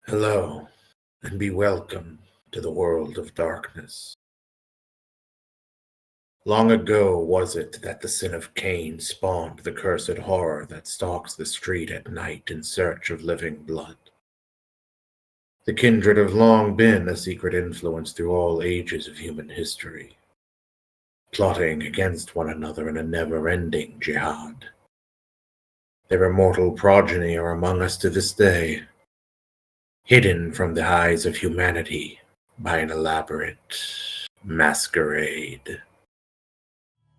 Hello, and be welcome to the world of darkness. Long ago was it that the sin of Cain spawned the cursed horror that stalks the street at night in search of living blood. The kindred have long been a secret influence through all ages of human history, plotting against one another in a never-ending jihad. Their immortal progeny are among us to this day, hidden from the eyes of humanity by an elaborate masquerade.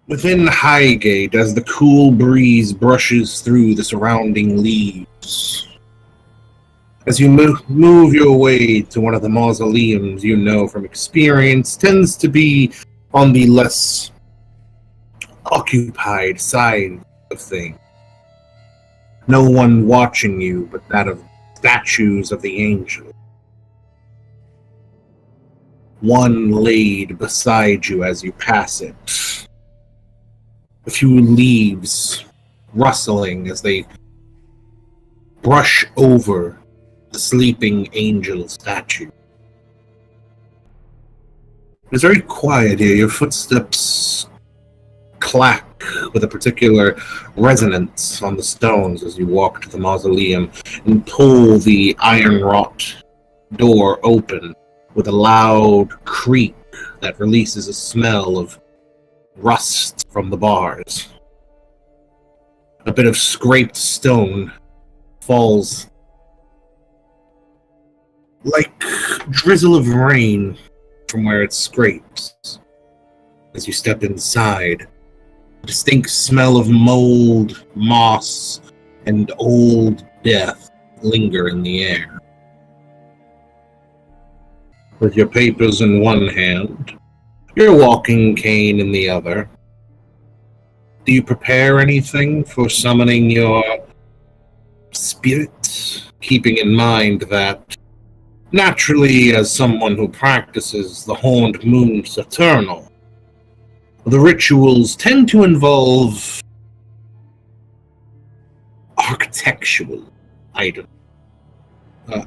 Within Highgate, as the cool breeze brushes through the surrounding leaves, as you move your way to one of the mausoleums you know from experience, tends to be on the less occupied side of things. No one watching you but that of statues of the angel. One laid beside you as you pass it. A few leaves rustling as they brush over the sleeping angel statue. It's very quiet here. Your footsteps clack with a particular resonance on the stones as you walk to the mausoleum and pull the iron-wrought door open with a loud creak that releases a smell of rust from the bars. A bit of scraped stone falls like drizzle of rain from where it scrapes. As you step inside, a distinct smell of mold, moss, and old death linger in the air. With your papers in one hand, your walking cane in the other, do you prepare anything for summoning your spirit, keeping in mind that, naturally, as someone who practices the Horned Moon Saturnal, the rituals tend to involve architectural items,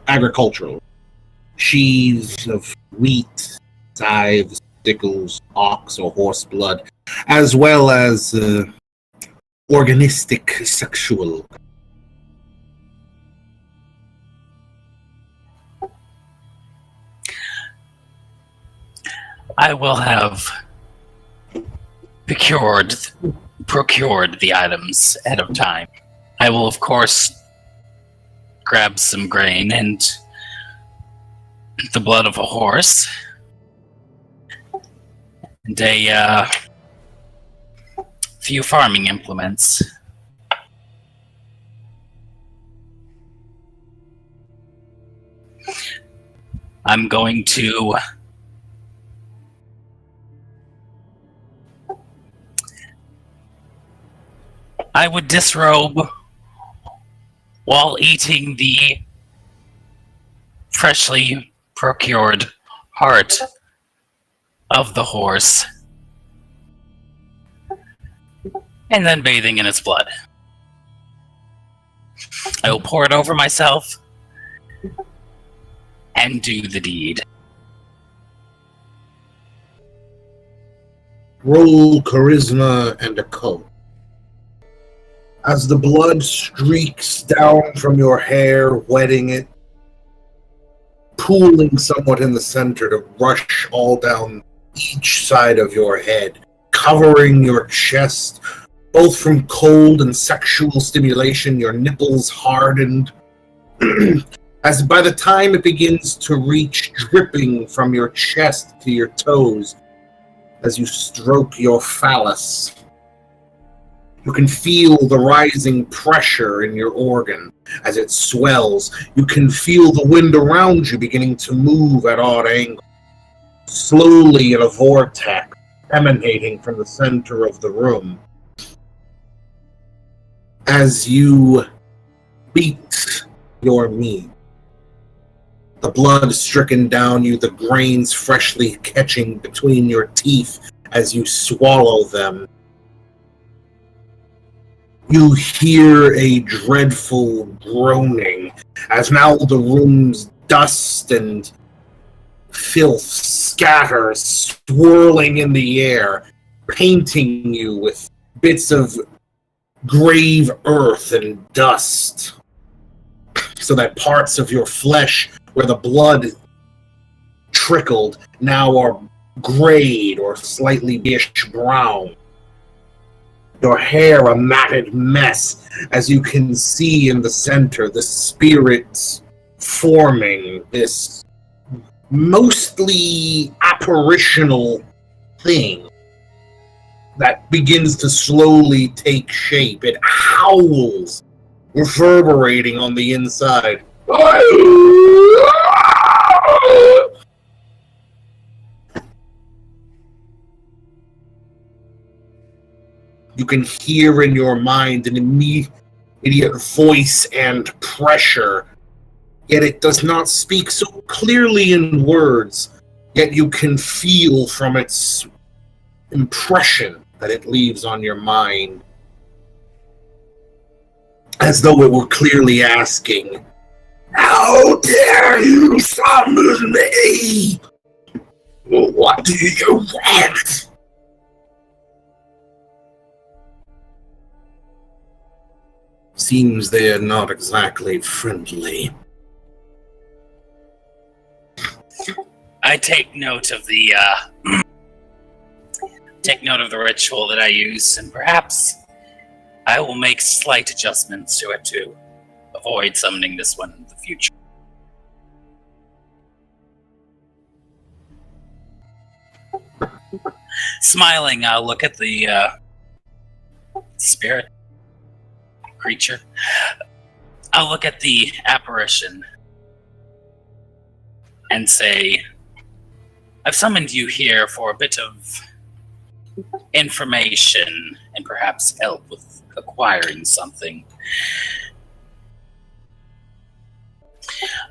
agricultural, sheaves of wheat, scythes, sickles, ox or horse blood, as well as organistic sexual. I will have procured the items ahead of time. I will, of course, grab some grain and the blood of a horse and a few farming implements. I'm going to I would disrobe while eating the freshly procured heart of the horse, and then bathing in its blood. I will pour it over myself and do the deed. Roll charisma and occult. As the blood streaks down from your hair, wetting it, pooling somewhat in the center to rush all down each side of your head, covering your chest, both from cold and sexual stimulation, your nipples hardened. As by the time it begins to reach, dripping from your chest to your toes, as you stroke your phallus, you can feel the rising pressure in your organ as it swells. You can feel the wind around you beginning to move at odd angles, slowly in a vortex emanating from the center of the room. As you beat your meat, the blood stricken down you, the grains freshly catching between your teeth as you swallow them, you hear a dreadful groaning as now the room's dust and filth scatters, swirling in the air, painting you with bits of grave earth and dust, so that parts of your flesh where the blood trickled now are grayed or slightly bluish brown. Your hair a matted mess, as you can see in the center, the spirits forming this mostly apparitional thing that begins to slowly take shape. It howls, reverberating on the inside. You can hear in your mind an immediate voice and pressure, yet it does not speak so clearly in words, yet you can feel from its impression that it leaves on your mind, as though it were clearly asking, "How dare you summon me? What do you want?" Seems they're not exactly friendly. I take note of the ritual that I use, and perhaps I will make slight adjustments to it to avoid summoning this one in the future. Smiling, I'll look at the spirit creature. I'll look at the apparition and say, I've summoned you here for a bit of information and perhaps help with acquiring something.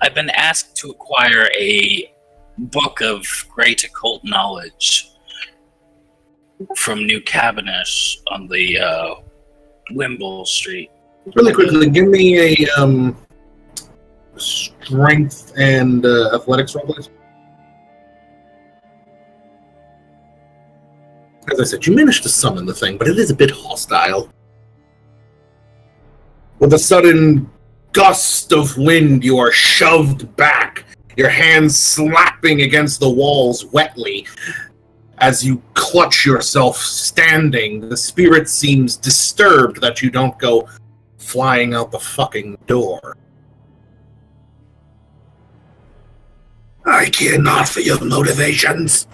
I've been asked to acquire a book of great occult knowledge from New Cabonash on the Wimble Street. Really quickly, give me a strength and athletics roll, please. As I said, you managed to summon the thing, but it is a bit hostile. With a sudden gust of wind, you are shoved back, your hands slapping against the walls wetly. As you clutch yourself standing, the spirit seems disturbed that you don't go flying out the fucking door. I care not for your motivations.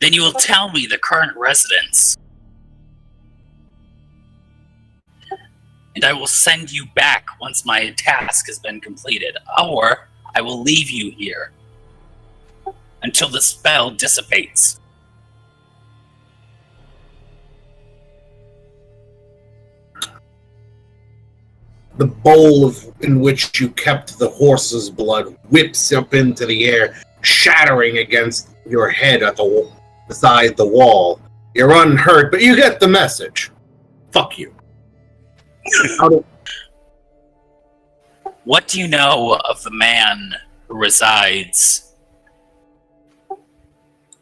Then you will tell me the current residence, and I will send you back once my task has been completed, or I will leave you here until the spell dissipates. The bowl in which you kept the horse's blood whips up into the air, shattering against your head at the beside the wall. You're unhurt, but you get the message. Fuck you. What do you know of the man who resides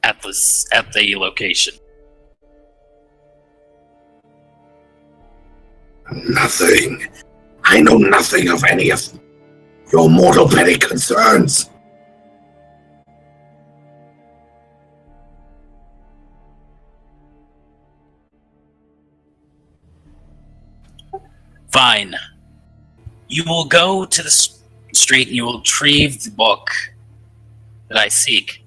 at the location? Nothing. I know nothing of any of your mortal petty concerns. Fine. You will go to the street and you will retrieve the book that I seek.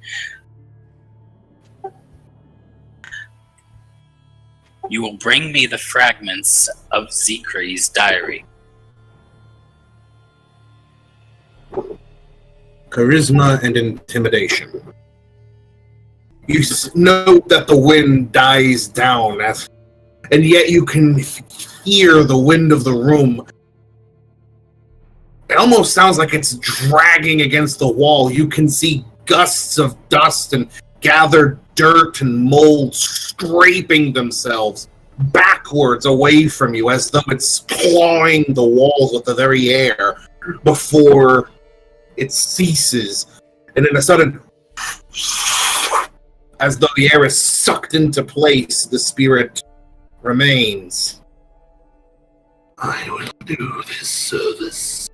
You will bring me the fragments of Zikri's diary. Charisma and intimidation. You note that the wind dies down, and yet you can hear the wind of the room. It almost sounds like it's dragging against the wall. You can see gusts of dust and gathered dirt and mold scraping themselves backwards away from you as though it's clawing the walls with the very air before it ceases. And in a sudden, as though the air is sucked into place, the spirit remains. I will do this service.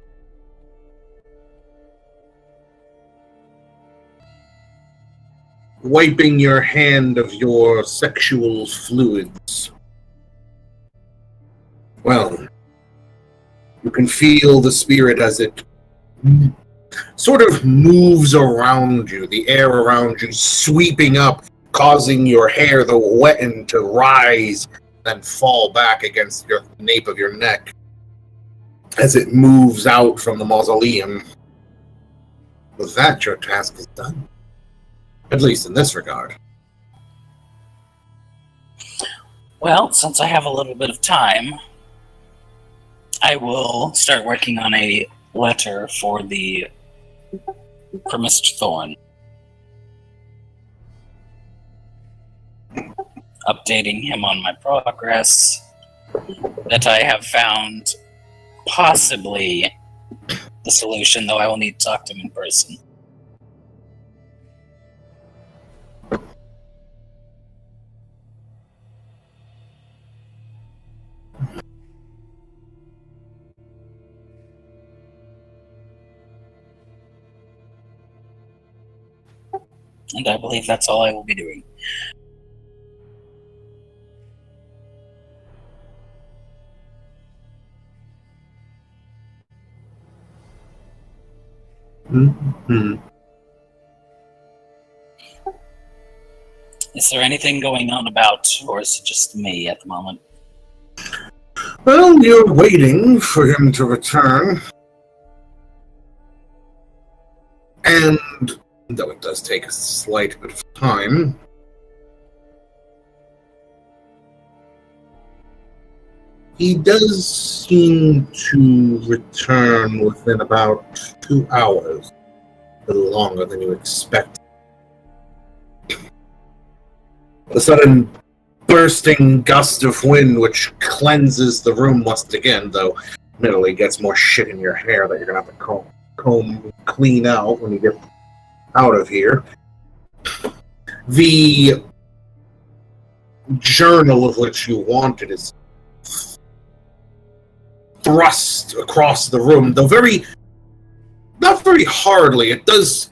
Wiping your hand of your sexual fluids. Well, you can feel the spirit as it sort of moves around you, the air around you sweeping up, causing your hair, though wetted, to rise and fall back against the nape of your neck as it moves out from the mausoleum. With that, your task is done. At least in this regard. Well, since I have a little bit of time, I will start working on a letter for the Promised Thorn. Updating him on my progress, that I have found possibly the solution, though I will need to talk to him in person. And I believe that's all I will be doing. Mm-hmm. Is there anything going on about, or is it just me at the moment? Well, you're waiting for him to return. And, though it does take a slight bit of time, he does seem to return within about 2 hours. A little longer than you expect. A sudden bursting gust of wind which cleanses the room once again, though admittedly gets more shit in your hair that you're going to have to comb clean out when you get out of here. The journal of which you wanted is thrust across the room, though not very hardly. It does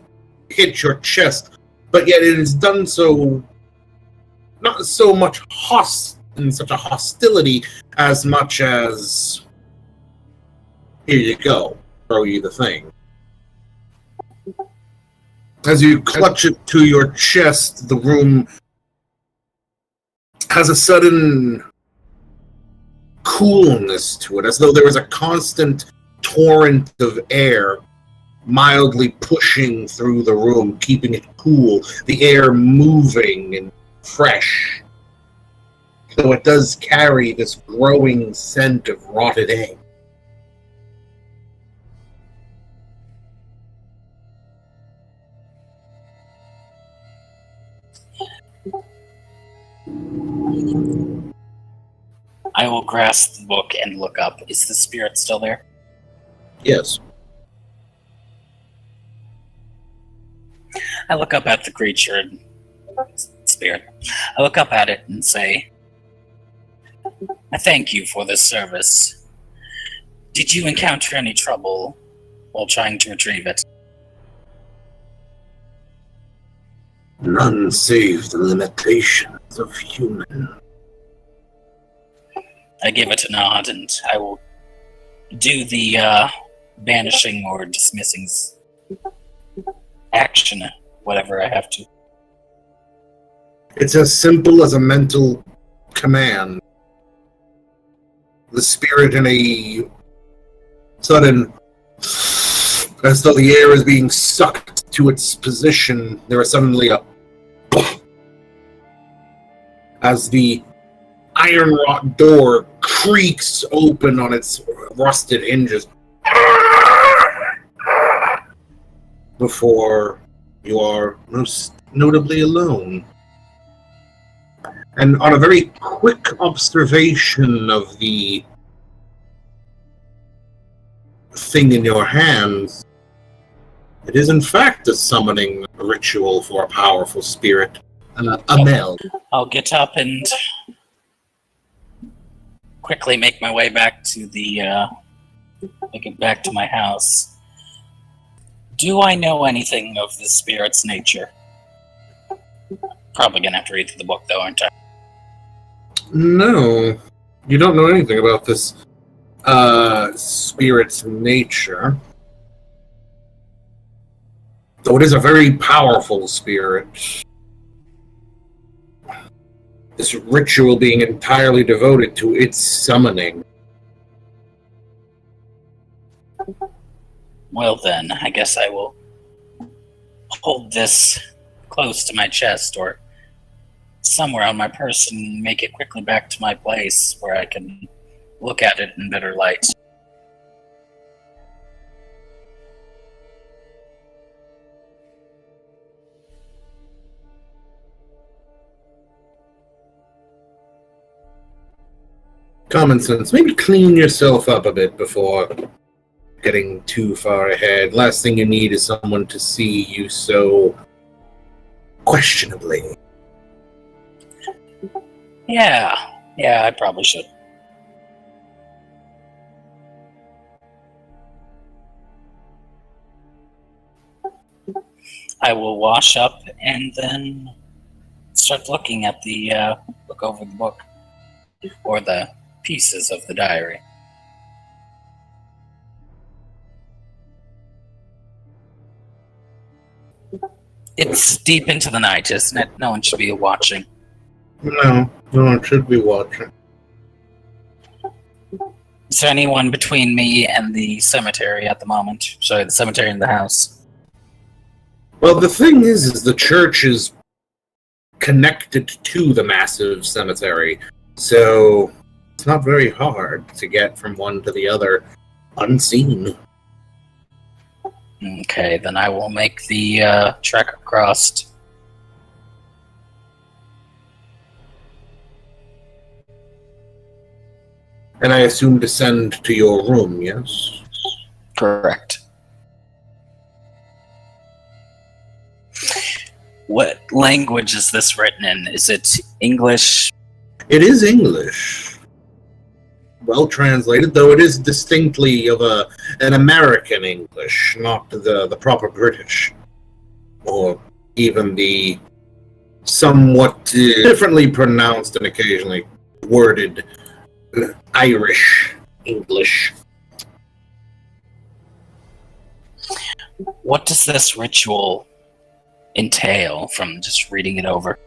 hit your chest, but yet it is done so not so much in such a hostility as much as here you go, throw you the thing. As you clutch it to your chest, the room has a sudden coolness to it, as though there was a constant torrent of air mildly pushing through the room, keeping it cool, the air moving and fresh, though it does carry this growing scent of rotted egg. I will grasp the book and look up. Is the spirit still there? Yes. I look up at the creature, spirit. I look up at it and say, I thank you for this service. Did you encounter any trouble while trying to retrieve it? None save the limitations of human. I give it a nod, and I will do the banishing or dismissing action, whatever I have to. It's as simple as a mental command. The spirit, in a sudden, as though the air is being sucked to its position, there is suddenly a as the iron wrought door creaks open on its rusted hinges before you are most notably alone. And on a very quick observation of the thing in your hands, it is in fact a summoning ritual for a powerful spirit, a meld. I'll get up and quickly make my way back to back to my house. Do I know anything of the spirit's nature? Probably gonna have to read through the book, though, aren't I? No, you don't know anything about this spirit's nature. Though it is a very powerful spirit. This ritual being entirely devoted to its summoning. Well then, I guess I will hold this close to my chest or somewhere on my person and make it quickly back to my place where I can look at it in better light. Common sense. Maybe clean yourself up a bit before getting too far ahead. Last thing you need is someone to see you so questionably. Yeah, I probably should. I will wash up and then start looking at look over the book or the pieces of the diary. It's deep into the night, isn't it? No one should be watching. No one should be watching. Is there anyone between me and the cemetery at the moment? Sorry, the cemetery and the house. Well, the thing is the church is connected to the massive cemetery, so it's not very hard to get from one to the other unseen. Okay, then I will make the trek across. And I assume descend to your room, yes? Correct. What language is this written in? Is it English? It is English. Well translated, though it is distinctly of an American English, not the proper British. Or even the somewhat differently pronounced and occasionally worded Irish English. What does this ritual entail from just reading it over?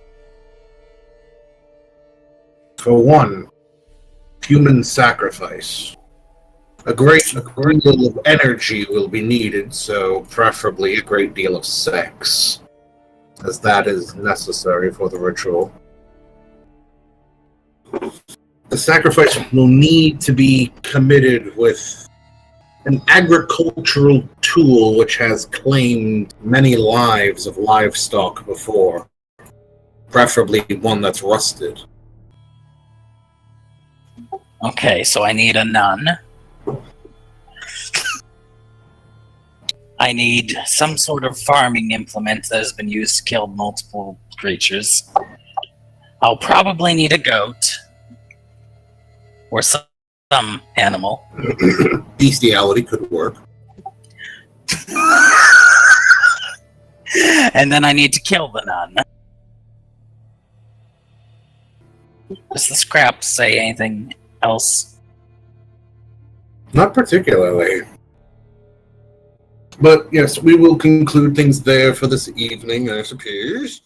For one, human sacrifice. A great deal of energy will be needed, so preferably a great deal of sex, as that is necessary for the ritual. The sacrifice will need to be committed with an agricultural tool which has claimed many lives of livestock before, preferably one that's rusted. Okay, so I need a nun. I need some sort of farming implement that has been used to kill multiple creatures. I'll probably need a goat. Or some animal. Bestiality could work. And then I need to kill the nun. Does the scrap say anything else? Not particularly. But yes, we will conclude things there for this evening, I suppose.